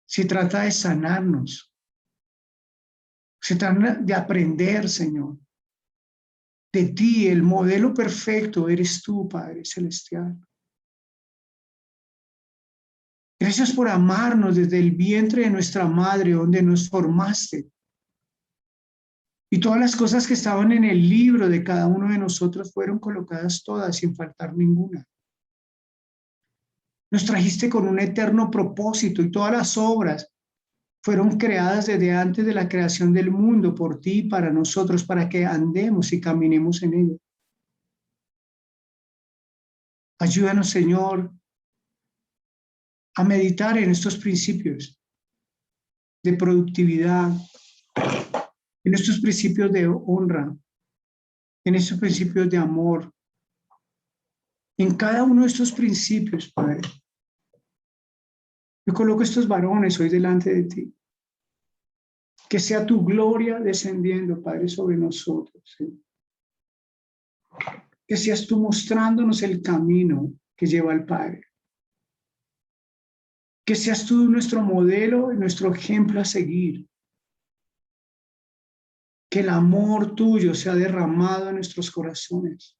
se trata de sanarnos, se trata de aprender, Señor. De ti, el modelo perfecto eres tú, Padre Celestial. Gracias por amarnos desde el vientre de nuestra madre, donde nos formaste. Y todas las cosas que estaban en el libro de cada uno de nosotros fueron colocadas todas sin faltar ninguna. Nos trajiste con un eterno propósito y todas las obras fueron creadas desde antes de la creación del mundo por ti y para nosotros, para que andemos y caminemos en ello. Ayúdanos, Señor, a meditar en estos principios de productividad, en estos principios de honra, en estos principios de amor. En cada uno de estos principios, Padre, Yo coloco estos varones hoy delante de ti. Que sea tu gloria descendiendo, Padre, sobre nosotros. Señor. Que seas tú mostrándonos el camino que lleva al Padre. Que seas tú nuestro modelo y nuestro ejemplo a seguir. Que el amor tuyo sea derramado en nuestros corazones.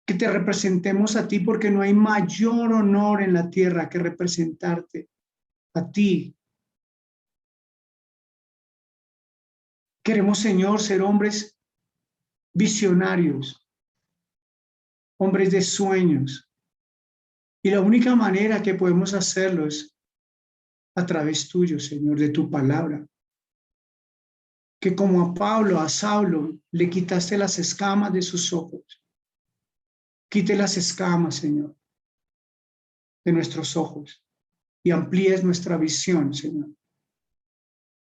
Que te representemos a ti porque no hay mayor honor en la tierra que representarte a ti. Queremos, Señor, ser hombres visionarios, hombres de sueños. Y la única manera que podemos hacerlo es a través tuyo, Señor, de tu palabra. Que como a Pablo, a Saulo, le quitaste las escamas de sus ojos. Quite las escamas, Señor, de nuestros ojos y amplíes nuestra visión, Señor.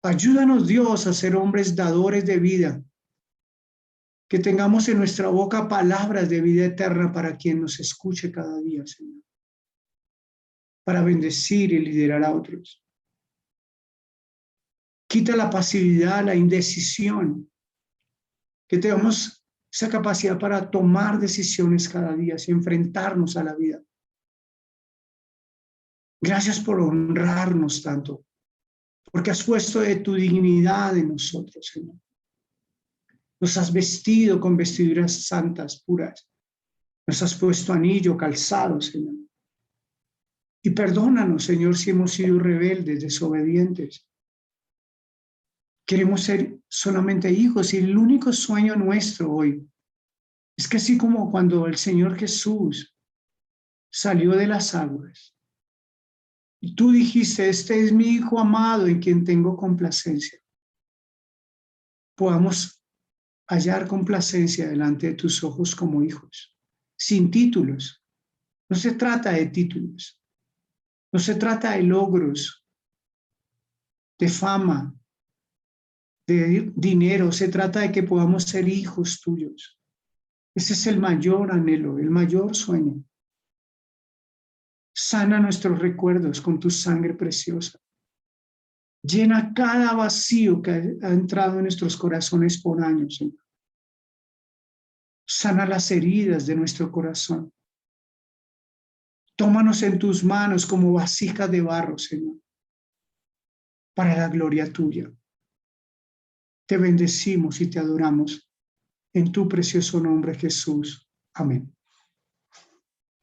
Ayúdanos, Dios, a ser hombres dadores de vida. Que tengamos en nuestra boca palabras de vida eterna para quien nos escuche cada día, Señor. Para bendecir y liderar a otros. Quita la pasividad, la indecisión. Que tengamos esa capacidad para tomar decisiones cada día y enfrentarnos a la vida. Gracias por honrarnos tanto, porque has puesto de tu dignidad en nosotros, Señor. Nos has vestido con vestiduras santas, puras. Nos has puesto anillo, calzado, Señor. Y perdónanos, Señor, si hemos sido rebeldes, desobedientes. Queremos ser solamente hijos y el único sueño nuestro hoy es que así como cuando el Señor Jesús salió de las aguas y tú dijiste, este es mi Hijo amado en quien tengo complacencia, podamos hallar complacencia delante de tus ojos como hijos, sin títulos. No se trata de títulos, no se trata de logros, de fama, de dinero, se trata de que podamos ser hijos tuyos. Ese es el mayor anhelo, el mayor sueño. Sana nuestros recuerdos con tu sangre preciosa. Llena cada vacío que ha entrado en nuestros corazones por años, Señor. Sana las heridas de nuestro corazón. Tómanos en tus manos como vasijas de barro, Señor, para la gloria tuya. Te bendecimos y te adoramos en tu precioso nombre, Jesús. Amén.